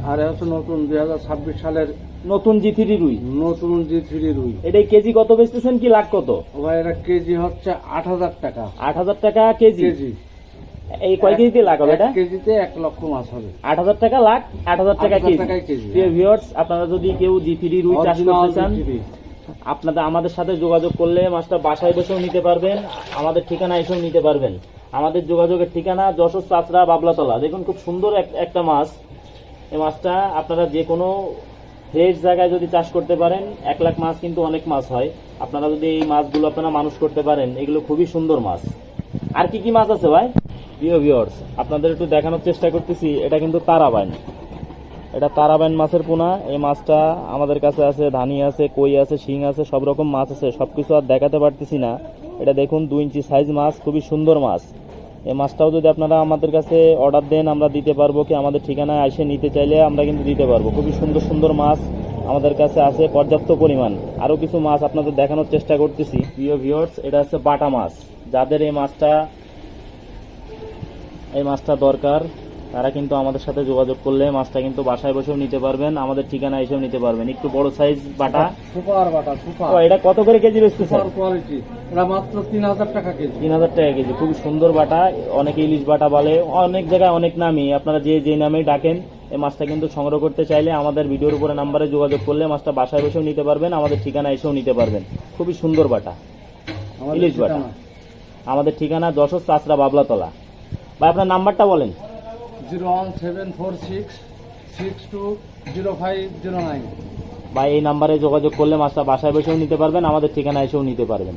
আর হচ্ছে নতুন 2026 সালের নতুন জি3 রুই। নতুন জি3 রুই। এটা কেজি কত বেচতেছেন, কি লাখ কত? ভাই এটা কেজি হচ্ছে 8000 টাকা। 8000 টাকা কেজি। কেজি এই কয় কেজিতে লাখ হবে এটা? কেজিতে 1 লক্ষ মাছ হবে। 8000 টাকা লাখ, 8000 টাকা কেজি। প্রিয় ভিউয়ার্স, আপনারা যদি কেউ জি3 রুই চাষ করতে চান, আপনাদের আমাদের সাথে যোগাযোগ করলে মাছটা বাসায় বসেও নিতে পারবেন, আমাদের ঠিকানা এসেও নিতে পারবেন। আমাদের যোগাযোগের ঠিকানা যশোর চাচড়া বাবলাতলা। দেখুন খুব সুন্দর একটা মাছ। এই মাছটা আপনারা যে কোনো ফ্রেশ জায়গায় যদি চাষ করতে পারেন, 1 লাখ মাছ কিন্তু অনেক মাছ হয়। আপনারা যদি এই মাছগুলো আপনারা মানুষ করতে পারেন, এগুলো খুবই সুন্দর মাছ। আর কি কি মাছ আছে ভাই? প্রিয় ভিউয়ার্স, আপনাদের একটু দেখানোর চেষ্টা করতেছি। এটা কিন্তু তারাবাইন, এটা তারাবাইন মাছের পোনা। এই মাছটা আমাদের কাছে আছে, ধানি আছে, কই আছে, শিং আছে, সব রকম মাছ আছে। সবকিছু আর দেখাতে পারতেছি না। এটা দেখুন 2 ইঞ্চি সাইজ মাছ, খুবই সুন্দর মাছ। এই মাছটাও যদি আপনারা আমাদের কাছে অর্ডার দেন, আমরা দিতে পারবো, কি আমাদের ঠিকানায় এসে নিতে চাইলে আমরা কিন্তু দিতে পারবো। খুবই সুন্দর সুন্দর মাছ আমাদের কাছে আছে পর্যাপ্ত পরিমাণ। আরও কিছু মাছ আপনাদের দেখানোর চেষ্টা করতেছি। প্রিয় ভিউয়ার্স, এটা হচ্ছে বাটা মাছ। যাদের এই মাছটা দরকার, তারা কিন্তু আমাদের সাথে যোগাযোগ করলে মাছটা কিন্তু বাসায় বসেও নিতে পারবেন, আমাদের ঠিকানা এসেও নিতে পারবেন। একটু বড় সাইজ বাটা, সুপার বাটা, সুপার। এটা কত করে কেজি বেচতেছেন? সুপার কোয়ালিটি, এটা মাত্র 3000 টাকা কেজি। 3000 টাকা কেজি, খুবই সুন্দর বাটা। অনেকে ইলিশ বাটা বলে, অনেক জায়গায় অনেক নামই, আপনারা যে নামেই ডাকেন। এই মাছটা কিন্তু সংগ্রহ করতে চাইলে আমাদের ভিডিওর উপরে নাম্বারে যোগাযোগ করলে মাছটা বাসায় বসেও নিতে পারবেন, আমাদের ঠিকানা এসেও নিতে পারবেন। খুবই সুন্দর বাটা, ইলিশ বাটা। আমাদের ঠিকানা যশোর চাচড়া বাবলাতলা। ভাই আপনার নাম্বারটা বলেন। 01746205009। ভাই এই নাম্বারে যোগাযোগ করলে মাছটা বাসায় বসেও নিতে পারবেন, আমাদের ঠিকানা এসেও নিতে পারবেন।